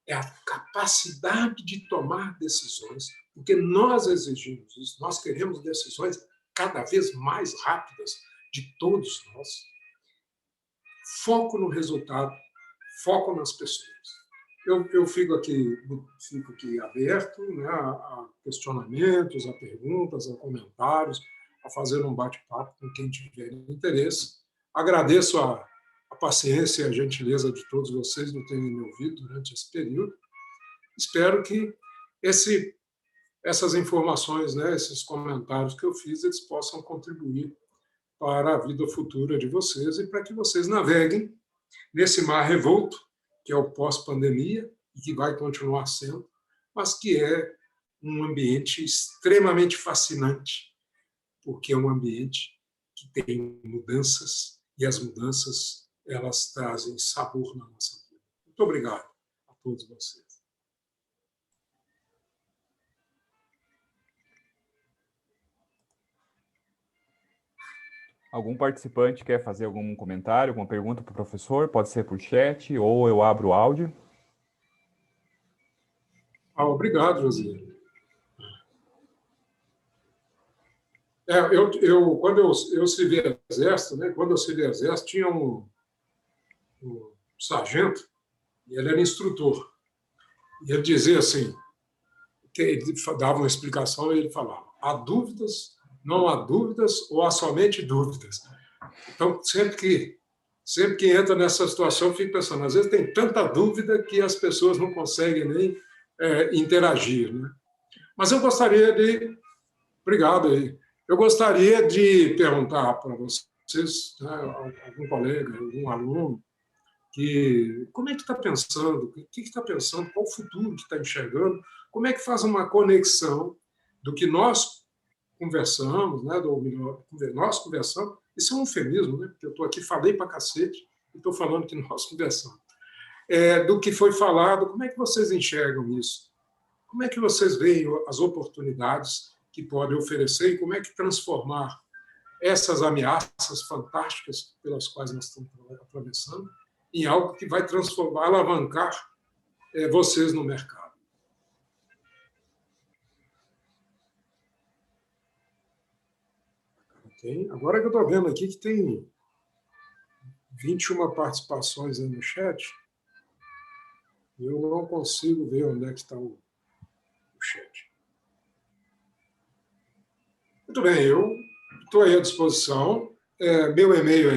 é a capacidade de tomar decisões, porque nós exigimos isso, nós queremos decisões cada vez mais rápidas de todos nós. Foco no resultado, foco nas pessoas. Eu fico aqui aberto, né, a questionamentos, a perguntas, a comentários, a fazer um bate-papo com quem tiver interesse. Agradeço a paciência e a gentileza de todos vocês de terem me ouvido durante esse período. Espero que essas informações, né, esses comentários que eu fiz, eles possam contribuir para a vida futura de vocês e para que vocês naveguem nesse mar revolto, que é o pós-pandemia, e que vai continuar sendo, mas que é um ambiente extremamente fascinante, porque é um ambiente que tem mudanças, e as mudanças elas trazem sabor na nossa vida. Muito obrigado a todos vocês. Algum participante quer fazer algum comentário, alguma pergunta para o professor? Pode ser por chat ou eu abro o áudio. Obrigado, José. Quando eu servi exército, né? Quando eu servi exército, tinha um sargento, e ele era instrutor. E ele dizia assim, que ele dava uma explicação e ele falava: há dúvidas, não há dúvidas ou há somente dúvidas. Então, sempre que entra nessa situação, eu fico pensando, às vezes tem tanta dúvida que as pessoas não conseguem nem interagir, né? Mas eu gostaria de... Obrigado aí. Eu gostaria de perguntar para vocês, né, algum colega, algum aluno, que como é que está pensando, o que está pensando, qual o futuro que está enxergando, como é que faz uma conexão do que nós conversamos, né, nós conversamos, isso é um eufemismo, né, porque eu estou aqui, falei para cacete, e estou falando que nós conversamos, do que foi falado, como é que vocês enxergam isso? Como é que vocês veem as oportunidades que podem oferecer e como é que transformar essas ameaças fantásticas pelas quais nós estamos atravessando em algo que vai transformar, alavancar vocês no mercado? Okay. Agora que eu estou vendo aqui que tem 21 participações aí no chat, eu não consigo ver onde é que está o chat. Muito bem, eu estou aí à disposição. Meu e-mail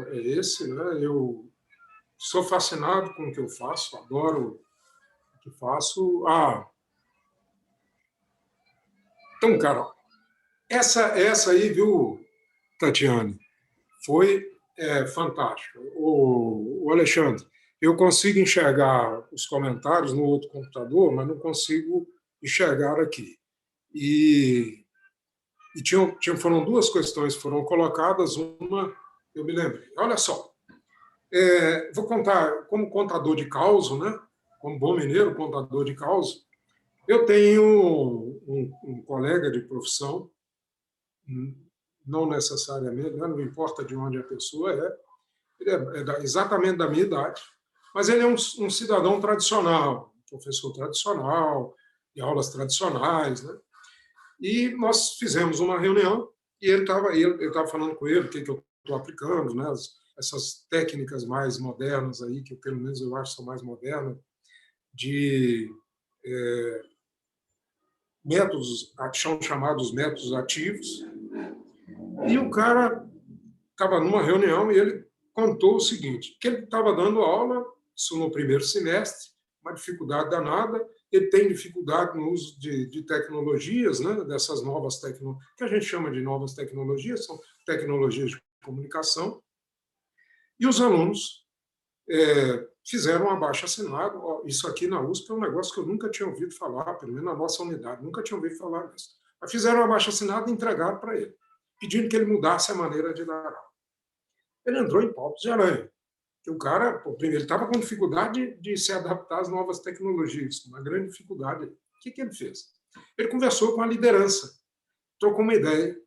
é esse, né? Eu sou fascinado com o que eu faço, adoro o que faço. Então, Carol, essa aí, viu, Tatiane, foi fantástica. O Alexandre, eu consigo enxergar os comentários no outro computador, mas não consigo enxergar aqui. E foram duas questões que foram colocadas, uma eu me lembrei. Olha só, vou contar como contador de causa, né? Como bom mineiro, contador de causa. Eu tenho um colega de profissão, não necessariamente, né? Não importa de onde a pessoa ele é exatamente da minha idade, mas ele é um cidadão tradicional, professor tradicional, de aulas tradicionais, né? E nós fizemos uma reunião e ele estava falando com ele o que eu estou aplicando, né? Essas técnicas mais modernas aí, que pelo menos eu acho são mais modernas, de métodos, são chamados métodos ativos. E o cara estava numa reunião e ele contou o seguinte, que ele estava dando aula, isso no primeiro semestre, uma dificuldade danada, ele tem dificuldade no uso de tecnologias, né, dessas novas tecnologias, que a gente chama de novas tecnologias, são tecnologias de comunicação, e os alunos fizeram um abaixo-assinado. Isso aqui na USP é um negócio que eu nunca tinha ouvido falar, pelo menos na nossa unidade, nunca tinha ouvido falar disso. Mas fizeram um abaixo-assinado e entregaram para ele, pedindo que ele mudasse a maneira de dar aula. Ele entrou em palpos de aranha. O cara, primeiro, ele estava com dificuldade de se adaptar às novas tecnologias, uma grande dificuldade. O que ele fez? Ele conversou com a liderança, trocou uma ideia.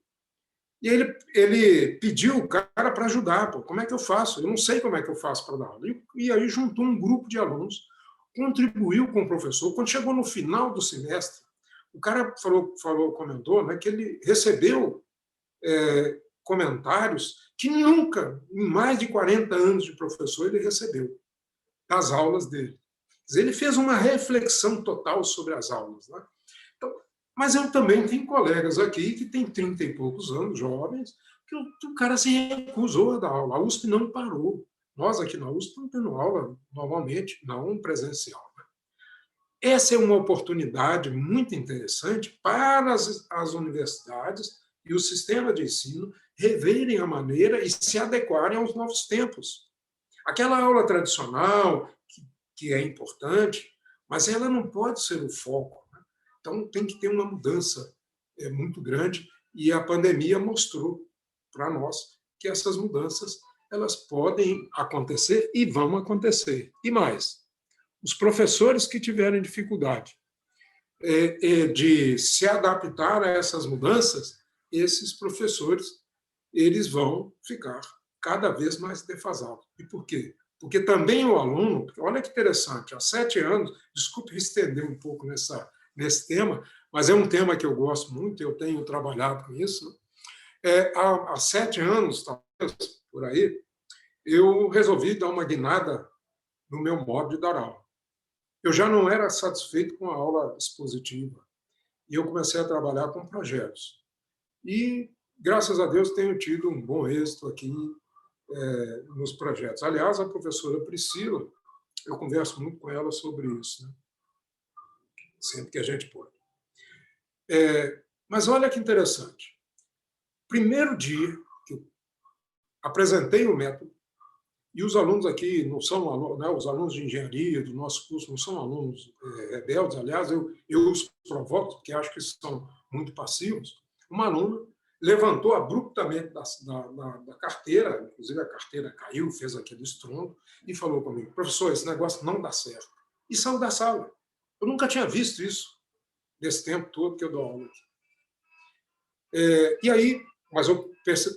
E ele pediu o cara para ajudar. Como é que eu faço? Eu não sei como é que eu faço para dar aula. E aí juntou um grupo de alunos, contribuiu com o professor. Quando chegou no final do semestre, o cara comentou, né, que ele recebeu comentários que nunca, em mais de 40 anos de professor, ele recebeu das aulas dele. Quer dizer, ele fez uma reflexão total sobre as aulas, né? Então, mas eu também tenho colegas aqui que têm 30 e poucos anos, jovens, que o cara se recusou a dar aula. A USP não parou. Nós aqui na USP estamos tendo aula normalmente, não presencial. Né? Essa é uma oportunidade muito interessante para as universidades e o sistema de ensino reverem a maneira e se adequarem aos novos tempos. Aquela aula tradicional, que é importante, mas ela não pode ser o foco. Né? Então, tem que ter uma mudança muito grande e a pandemia mostrou para nós que essas mudanças elas podem acontecer e vão acontecer. E mais, os professores que tiverem dificuldade de se adaptar a essas mudanças, esses professores eles vão ficar cada vez mais defasados. E por quê? Porque também o aluno, olha que interessante, há 7 anos, desculpe estender um pouco nesse tema, mas é um tema que eu gosto muito, eu tenho trabalhado com isso. Há 7 anos, talvez, por aí, eu resolvi dar uma guinada no meu modo de dar aula. Eu já não era satisfeito com a aula expositiva, e eu comecei a trabalhar com projetos. E graças a Deus, tenho tido um bom êxito aqui nos projetos. Aliás, a professora Priscila, eu converso muito com ela sobre isso, né? Sempre que a gente pode. Mas olha que interessante. Primeiro dia que eu apresentei o método, e os alunos aqui não são alunos, né, os alunos de engenharia do nosso curso não são alunos rebeldes, aliás, eu os provoco, porque acho que são muito passivos. Uma aluna levantou abruptamente da carteira, inclusive a carteira caiu, fez aquele estrondo, e falou comigo: professor, esse negócio não dá certo. E saiu da sala. Eu nunca tinha visto isso nesse tempo todo que eu dou aula aqui. E aí, mas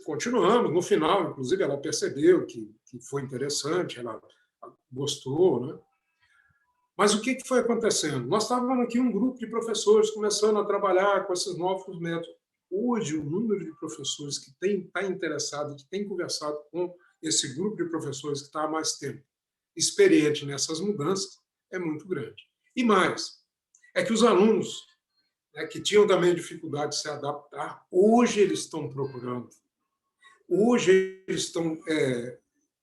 continuamos, no final, inclusive, ela percebeu que foi interessante, ela gostou, né? Mas o que foi acontecendo? Nós estávamos aqui um grupo de professores começando a trabalhar com esses novos métodos. Hoje, o número de professores que está interessado, que tem conversado com esse grupo de professores que está há mais tempo experiente nessas mudanças, é muito grande. E mais, é que os alunos, né, que tinham também dificuldade de se adaptar, hoje eles estão procurando. Hoje eles estão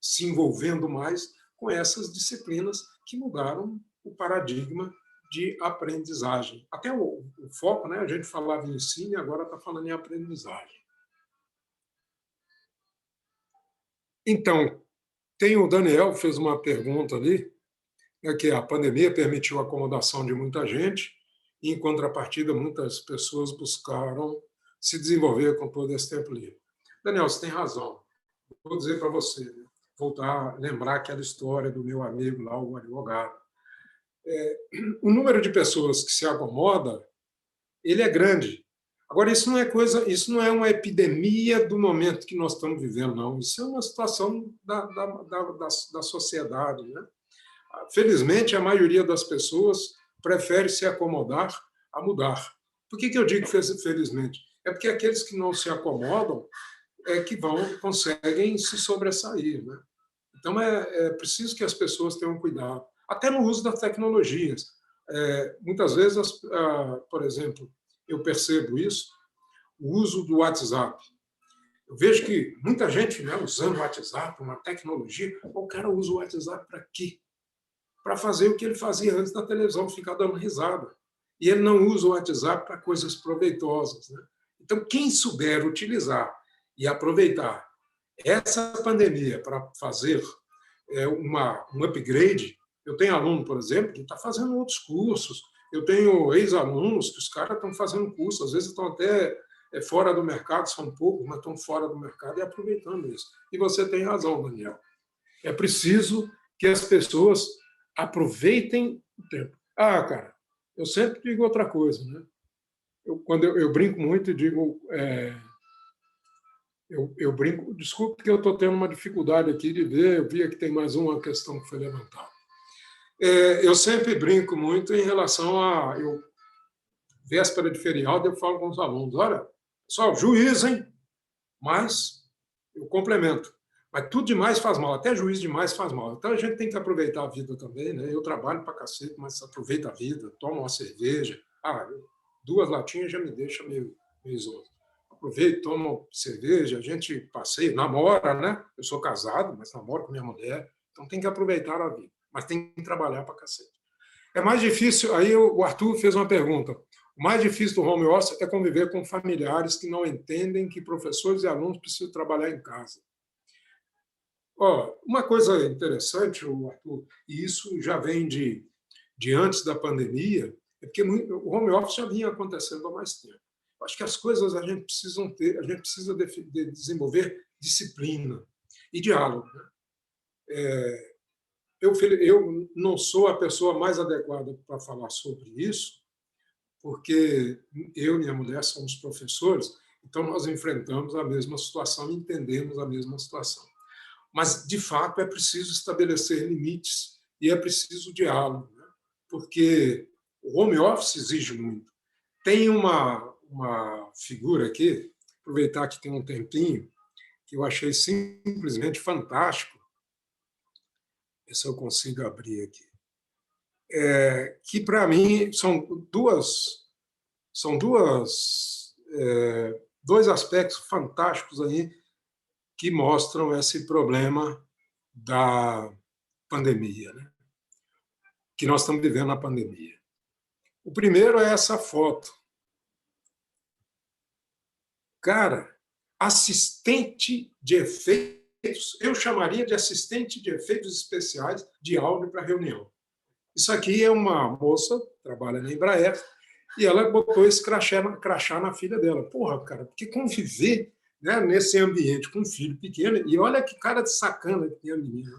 se envolvendo mais com essas disciplinas que mudaram o paradigma de aprendizagem. Até o foco, né? A gente falava em ensino e agora está falando em aprendizagem. Então, o Daniel fez uma pergunta ali, né, que a pandemia permitiu a acomodação de muita gente, e, em contrapartida, muitas pessoas buscaram se desenvolver com todo esse tempo livre. Daniel, você tem razão. Vou dizer para você, né? Voltar a lembrar aquela história do meu amigo lá, o advogado. O número de pessoas que se acomoda, ele é grande. Agora, isso não é uma epidemia do momento que nós estamos vivendo, não. Isso é uma situação da sociedade, né? Felizmente, a maioria das pessoas prefere se acomodar a mudar. Por que eu digo felizmente? É porque aqueles que não se acomodam que conseguem se sobressair, né? Então, é preciso que as pessoas tenham cuidado, até no uso das tecnologias. Muitas vezes, por exemplo, eu percebo isso, o uso do WhatsApp. Eu vejo que muita gente, né, usando o WhatsApp, uma tecnologia, o cara usa o WhatsApp para quê? Para fazer o que ele fazia antes na televisão, ficar dando risada. E ele não usa o WhatsApp para coisas proveitosas, né? Então, quem souber utilizar e aproveitar essa pandemia para fazer um upgrade, eu tenho aluno, por exemplo, que está fazendo outros cursos, eu tenho ex-alunos que os caras estão fazendo curso, às vezes estão até fora do mercado, são poucos, mas estão fora do mercado e aproveitando isso. E você tem razão, Daniel. É preciso que as pessoas aproveitem o tempo. Cara, eu sempre digo outra coisa, né? Quando eu brinco muito e digo... Eu brinco, desculpe que eu estou tendo uma dificuldade aqui de ver, eu vi que tem mais uma questão que foi levantada. Eu sempre brinco muito em relação a... véspera de feriado, eu falo com os alunos, olha, pessoal, juiz, hein? Mas eu complemento. Mas tudo demais faz mal, até juiz demais faz mal. Então a gente tem que aproveitar a vida também, né? Eu trabalho para cacete, mas aproveita a vida, toma uma cerveja. 2 latinhas já me deixa meio zoso. Aproveito, tomo cerveja, a gente passeia, namora, né? Eu sou casado, mas namoro com minha mulher. Então tem que aproveitar a vida, mas tem que trabalhar para cacete. É mais difícil, aí o Arthur fez uma pergunta. O mais difícil do home office é conviver com familiares que não entendem que professores e alunos precisam trabalhar em casa. Uma coisa interessante, Arthur, e isso já vem de antes da pandemia, é porque o home office já vinha acontecendo há mais tempo. Acho que as coisas a gente precisa desenvolver disciplina e diálogo. Eu não sou a pessoa mais adequada para falar sobre isso, porque eu e minha mulher somos professores, então nós enfrentamos a mesma situação, entendemos a mesma situação. Mas, de fato, é preciso estabelecer limites e é preciso diálogo, né? Porque o home office exige muito. Tem uma figura aqui, aproveitar que tem um tempinho, que eu achei simplesmente fantástico, ver se eu consigo abrir aqui, que, para mim, são duas dois aspectos fantásticos aí que mostram esse problema da pandemia, né? Que nós estamos vivendo na pandemia. O primeiro é essa foto. Cara, assistente de efeitos, eu chamaria de assistente de efeitos especiais de áudio para reunião. Isso aqui é uma moça, trabalha na Embraer, e ela botou esse crachá na filha dela. Porra, cara, porque conviver, né, nesse ambiente com um filho pequeno, e olha que cara de sacana que tem a menina.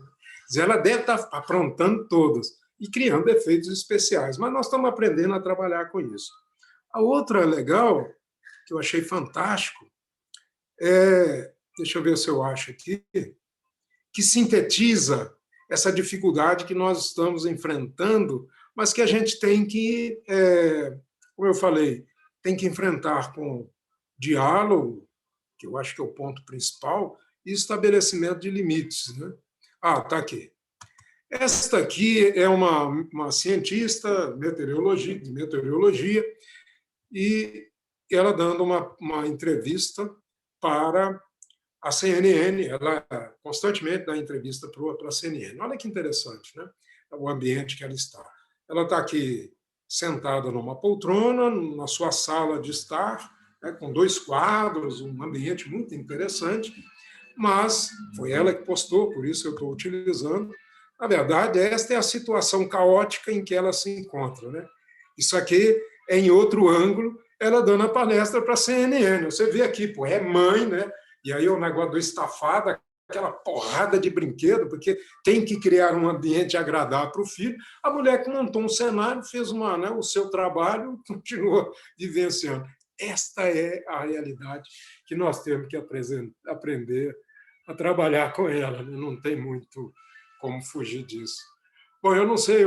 Ela deve estar aprontando todas e criando efeitos especiais, mas nós estamos aprendendo a trabalhar com isso. A outra legal, que eu achei fantástico, deixa eu ver se eu acho aqui, que sintetiza essa dificuldade que nós estamos enfrentando, mas que a gente tem que, como eu falei, tem que enfrentar com diálogo, que eu acho que é o ponto principal, e estabelecimento de limites. Né? Ah, está aqui. Esta aqui é uma cientista de meteorologia, e ela dando uma entrevista para a CNN, ela constantemente dá entrevista para a CNN. Olha que interessante, né? O ambiente que ela está. Ela está aqui sentada numa poltrona, na sua sala de estar, né, com 2 quadros, um ambiente muito interessante, mas foi ela que postou, por isso eu estou utilizando. Na verdade, esta é a situação caótica em que ela se encontra. Né? Isso aqui é em outro ângulo, ela dando a palestra para a CNN. Você vê aqui, pô, é mãe, né? E aí o negócio do estafado, aquela porrada de brinquedo, porque tem que criar um ambiente agradável para o filho. A mulher que montou um cenário, fez o seu trabalho, continuou vivenciando. Esta é a realidade que nós temos que aprender a trabalhar com ela. Né? Não tem muito como fugir disso. Bom, eu não sei,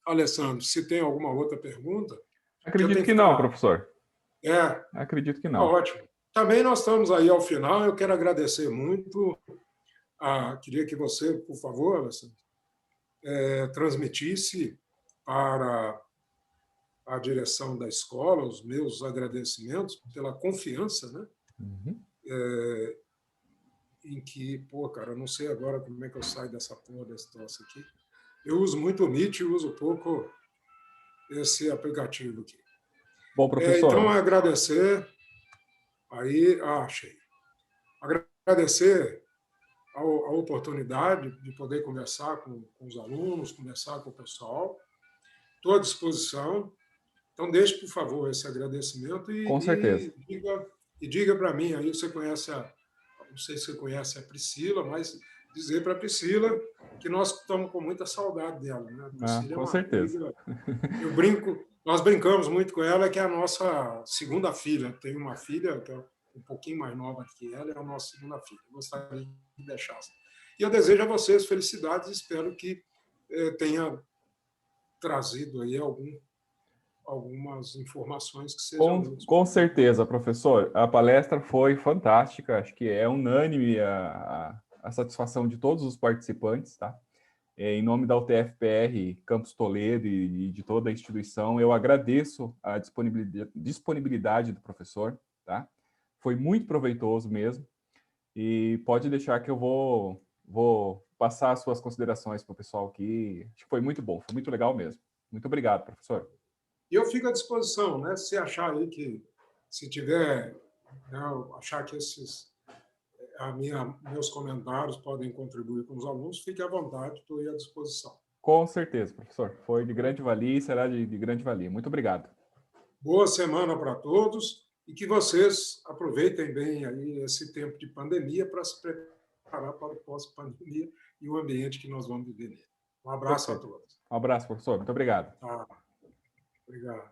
Alessandro, se tem alguma outra pergunta. Acredito que não, professor. Acredito que não. Ótimo. Também nós estamos aí ao final. Eu quero agradecer muito. Queria que você, por favor, Alessandro, transmitisse para a direção da escola os meus agradecimentos pela confiança, né? Uhum. Em que, pô, cara, eu não sei agora como é que eu saio dessa porra desse troço aqui. Eu uso muito o Meet e uso pouco esse aplicativo aqui. Bom, professor. Então, agradecer. Aí, achei. Agradecer a oportunidade de poder conversar com os alunos, conversar com o pessoal. Estou à disposição. Então, deixe, por favor, esse agradecimento com certeza. E diga para mim, aí você conhece não sei se você conhece a Priscila, mas dizer para a Priscila que nós estamos com muita saudade dela. Né? A Priscila com certeza. Amiga. Nós brincamos muito com ela, que é a nossa segunda filha. Tem uma filha que é um pouquinho mais nova que ela, é a nossa segunda filha. Eu gostaria de deixar. E eu desejo a vocês felicidades e espero que tenha trazido aí algumas informações que sejam úteis. Com certeza, professor. A palestra foi fantástica. Acho que é unânime a satisfação de todos os participantes, tá? Em nome da UTFPR Campus Toledo e de toda a instituição, eu agradeço a disponibilidade do professor, tá? Foi muito proveitoso mesmo. E pode deixar que eu vou passar as suas considerações para o pessoal aqui. Acho que foi muito bom, foi muito legal mesmo. Muito obrigado, professor. E eu fico à disposição, né? Se achar aí que, se tiver, né, achar que meus comentários podem contribuir com os alunos, fique à vontade, estou aí à disposição. Com certeza, professor. Foi de grande valia e será de grande valia. Muito obrigado. Boa semana para todos e que vocês aproveitem bem aí esse tempo de pandemia para se preparar para o pós-pandemia e o ambiente que nós vamos viver nele. Um abraço a todos. Um abraço, professor. Muito obrigado. Obrigado.